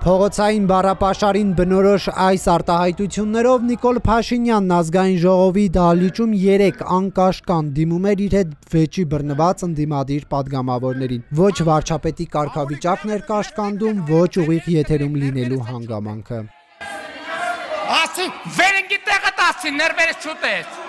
Փողոցային բառապաշարին բնորոշ այս արտահայտություններով Նիկոլ Փաշինյանն ազգային ժողովի դահլիճում 3 անկաշկան դիմում էր իր հետ վեճի բռնված ընդդիմադիր պատգամավորներին։ Ոչ վարչապետի կարգավիճակն էր կաշկանդում, ոչ ուղիղ եթերում լինելու հանգամանքը։ Ասի, վերնգի տեղը տասի, ներվերս չուտես։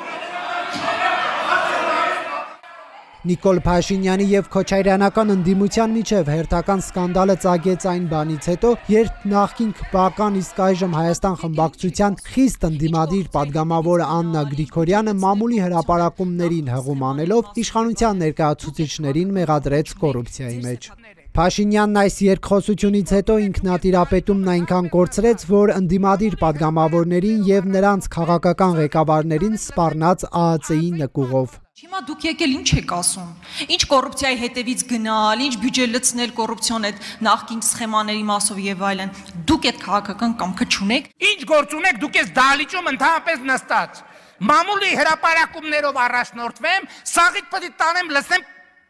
Նիկոլ Փաշինյանի և Քոչարյանական ընդդիմության միջև հերթական սկանդալը ծագեց այն բանից հետո, երբ նախկին ՔՊԱ-ական իսկ այժմ Հայաստան խմբակցության խիստ ընդդիմադիր պատգամավոր Աննա Գրիգորյանը մամուլի հրապարակումներին հղում անելով իշխանության ներկայացուցիչներին մեղադրեց կոռուպցիայի մեջ։ Փաշինյանն այս երկխոսությունից հետո ինքնատիրապետումն այնքան կորցրեց, որ ընդդիմադիր պատգամավորներին և նրանց քաղաքական ղեկավարներին սպառնաց ԱԱԾ-ի նկուղով։ Հիմա դուք եկել ինչ եք ասում, ինչ կոռուպցիայի հետևից գնալ, ինչ բյուջե լցնել կոռուպցիոն այդ նախկին սխեմաների մասով եւ այլն, դուք այդ քաղաքական կամքը չունեք։ Ինչ գործ ունեք, դուք ես դահլիճում ընդհանրապես նստած։ Մամուլի հրապարակումներով առաջնորդվեմ, սաղիթ պետք է տանեմ լսեմ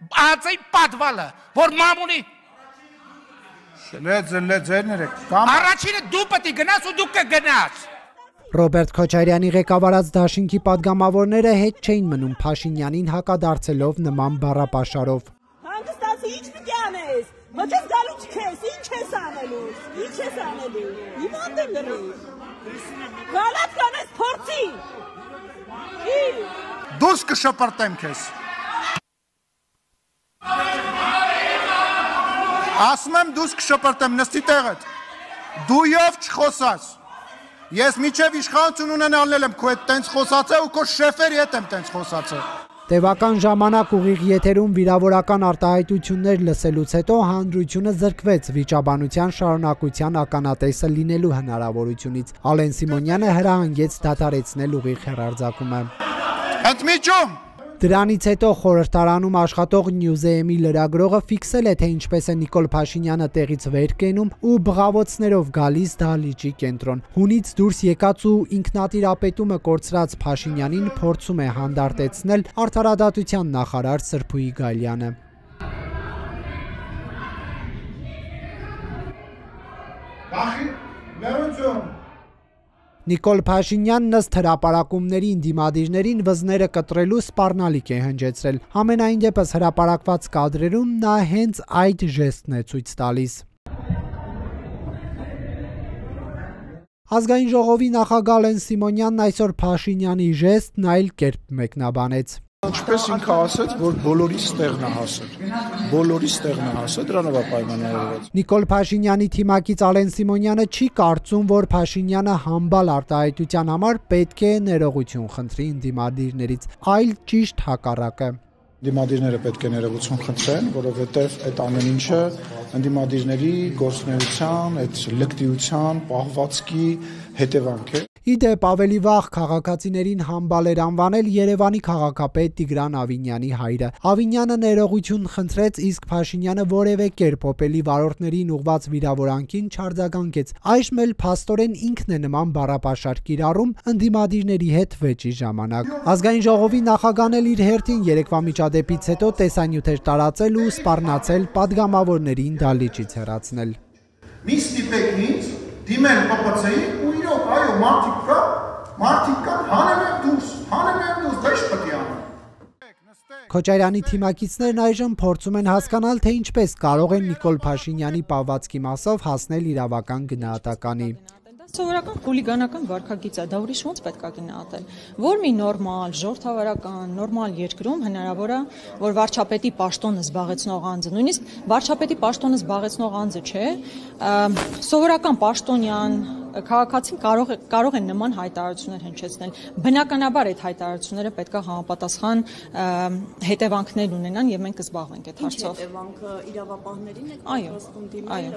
ԱԱԾ-ի պատվալը, որ մամուլի Առաջինը դու պետք է գնաս ու դու կգնաս։ Ռոբերտ Քոչարյանի ղեկավարած դաշինքի պատգամավորները հետ չէին մնում Փաշինյանին հակադարձելով նման բառապաշարով։ Հանգստացի, ինչ պիտի անես, մոչես գալու չքես, ինչ ես անելու, ինչ ես անելու, իմանդ եմ դրի, գալատ կանես փորձի, դուրս կշպրտեմ քեզ։ Ասում եմ դուրս կշպրտեմ, նստի տեղդ, դույով չխոսաս, ես միջև իշխանություն ունենալել եմ քո հետ տենց խոսացել ու քո շեֆերի հետ եմ տենց խոսացել։ Տևական ժամանակ ուղիղ եթերում վիրավորական արտահայտություններ լսելուց հետո հանրությունը զրկվեց վիճաբանության շարունակության ականատեսը լինելու հնարավորությունից։ Ալեն Սիմոնյանը հրահանգեց դադարեցնել ուղիղ հեռարձակումը։ Ընդմիջում Դրանից հետո խորհրդարանում աշխատող Նյուզեեմի լրագրողը ֆիքսել է, թե ինչպես է Նիկոլ Փաշինյանը տեղից վեր կենում ու բղավոցներով գալիս դահլիճի կենտրոն։ Հունից դուրս եկած ու ինքնատիրապետումը կորցրած Փաշինյանին փորձում է հանդարտեցնել արդարադատության նախարար Սրփուհի Գալյանը։ Նիկոլ Փաշինյանն ըստ հրապարակումների ընդդիմադիրներին վզները կտրելու սպառնալիք է հնչեցրել։ Համենայն դեպս հրապարակված կադրերում նա հենց այդ ժեստն է ցույց տալիս։ Ազգային ժողովի նախագահ Ալեն Սիմոնյանն այսօր Փաշինյանի ժեստն այլ կերպ մեկնաբանեց։ Ինչպես ինքը ասաց, որ բոլորիս տեղն է հասել։ Բոլորիս տեղն է հասել, դրանով է պայմանավորված։ Նիկոլ Փաշինյանի թիմակից Ալեն Սիմոնյանը չի կարծում, որ Փաշինյանը համբալ արտահայտության համար պետք է ներողություն խնդրի ընդդիմադիրներից, այլ ճիշտ հակառակը։ Ընդդիմադիրները պետք է ներողություն խնդրեն, որովհետև այդ ամեն ինչը ընդդիմադիրների գործունեության, այդ լկտիության, պահվածքի հետևանք է։ Իդեպ ավելի վաղ քաղաքացիներին համբալ էր անվանել Երևանի քաղաքապետ Տիգրան Ավինյանի հայրը։ Ավինյանը ներողություն խնդրեց, իսկ Փաշինյանը որևէ կերպ օպելի վարորդներին ուղված վիրավորանքին չարձագանքեց։ Այժմ էլ փաստորեն ինքն է նման բառապաշար կիրառում ընդդիմադիրների հետ վեճի ժամանակ։ Ազգային ժողովի նախագահն էլ իր հերթին երեկվա միջադեպից հետո տեսանյութ էր տարածել ու սպառնացել պատգամավորներին դահլիճից հեռացնել։ Մի ստիպեք ինձ դիմել ՊՊՑ-ի ու իրոք, այո, մարդիկ կան, հանեմ եմ դուրս, դեշ պետք է անեմ։ Քոչարյանի թիմակիցներն այժմ փորձում են հասկանալ, թե ինչպես կարող են Նիկոլ Փաշինյանի պահվածքի մասով հասնել իրավական գնահատականի։ Սովորական խուլիգանական վարքագիծ է, դա ուրիշ ոնց պետք է գնահատել։ Որ մի նորմալ, ժողովրդավարական, նորմալ երկրում հնարավոր է, որ վարչապետի պաշտոնը զբաղեցնող անձը, նույնիսկ վարչապետի պաշտոնը զբաղեցնող անձը չէ, սովորական պաշտոնյան քաղաքացին կարող են նման հայտարարություններ հնչեցնել։ Բնականաբար այդ հայտարարությունները պետք է համապատասխան հետևանքներ ունենան եւ մենք կզբաղվենք այդ հարցով։ Հետևանքը իրավապահներին եք պատրաստում դիմել։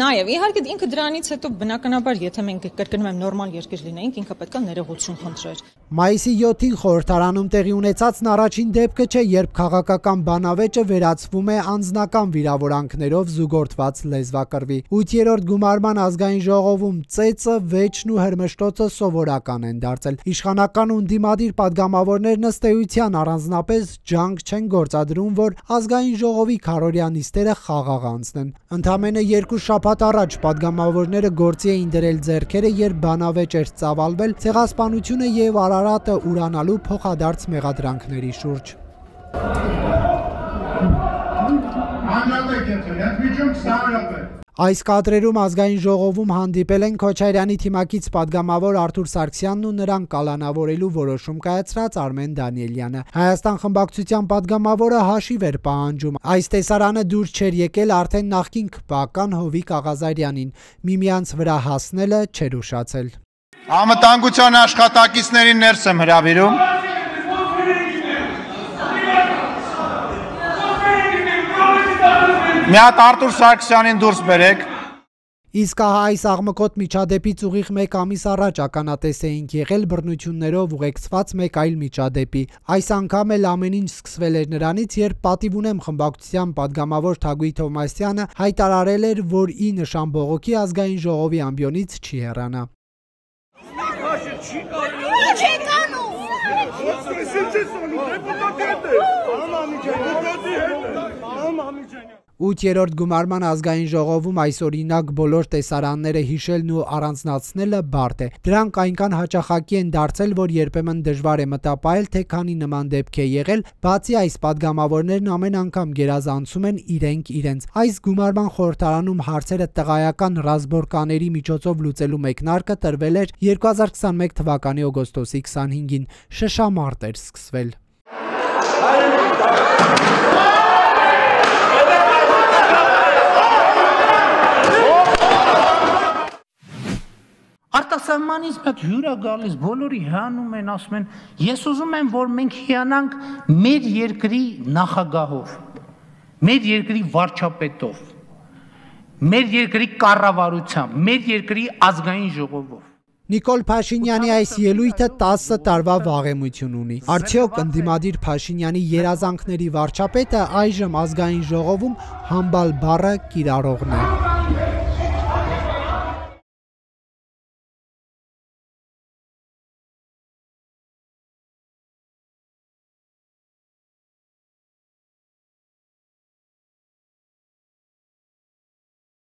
Նաեւ իհարկե ինքը դրանից հետո բնականաբար եթե մենք կրկնում եմ նորմալ երկիր լինեինք, ինքը պետք է ներողություն խնդրեր։ Մայիսի 7-ին խորհրդարանում տեղի ունեցածն առաջին դեպքը չէ, երբ քաղաքական բանավեճը վերածվում է անձնական վիրավորանքներով զուգորդված լեզվակռվի։ 8-րդ գումարման ազգային ժողով ժողովում ծեծը, վեճն ու հրմշտոցը սովորական են դարձել։ Իշխանական ու ընդդիմադիր պատգամավորներն ըստ էության առանձնապես ջանք չեն գործադրում, որ ազգային ժողովի քարոզիա նիստերը խաղաղ անցնեն։ Ընդամենը 2 շաբաթ առաջ պատգամավորները գործի էին դրել ձեռքերը, երբ բանավեճ էր ծավալվել ցեղասպանությունը եւ Արարատը ուրանալու փոխադարձ մեղադրանքների շուրջ։ Այս կադրերում ազգային ժողովում հանդիպել են Քոչարյանի թիմակից պատգամավոր Արթուր Սարգսյանն ու նրան կալանավորելու որոշում կայացրած Արմեն Դանիելյանը։ Հայաստան խմբակցության պատգամավորը հաշիվ էր պահանջում։ Այս տեսարանը դուրս չէր եկել արդեն նախկին քպական Հովիկ Աղազարյանին։ Միմյանց վրա հասնելը չէր ուշացել։ Անվտանգության աշխատակիցներին ներս եմ հրավիրում։ Մի հատ Արթուր Սարգսյանին դուրս բերեք։ Իսկ այս աղմկոտ միջադեպից ուղիղ 1 ամիս առաջ ականատես էինք եղել բռնություններով ուղեկցված մեկ այլ միջադեպի։ Այս անգամ էլ ամեն ինչ սկսվել էր նրանից, երբ պատիվ ունեմ խմբակցության պատգամավոր Թագուհի Թովմասյանը հայտարարել էր, որ ի նշան բողոքի ազգային ժողովի ամբիոնից չի հեռանա։ Ութերորդ գումարման ազգային ժողովում այսօրինակ բոլոր տեսարանները հիշելն ու առանձնացնելը բարդ է։ Դրանք այնքան հաճախակի են դարձել, որ երբեմն դժվար է մտապահել, թե քանի նման դեպք է եղել, բացի այս պատգամավորներն ամեն անգամ գերազանցում են իրենք իրենց։ Այս գումարման խորհրդարանում հարցերը տղայական ռազմորկաների միջոցով լուծելու մեկնարկը տրվել էր 2021 թվականի օգոստոսի 25-ին։ Շշամարտ էր սկսվել։ Արտասահմանից մեկ հյուր է գալիս, բոլորի հանում են, ասում են, ես ուզում եմ, որ մենք հիանանք մեր երկրի նախագահով, մեր երկրի վարչապետով, մեր երկրի կառավարությամբ, մեր երկրի ազգային ժողովով։ Նիկոլ Փաշինյանի այս ելույթը 10 տարվա վաղեմություն ունի։ Արդյոք ընդդիմադիր Փաշինյանի երազանքների վարչապետը այժմ ազգային ժողովում համբալ բառը կիրառողն է։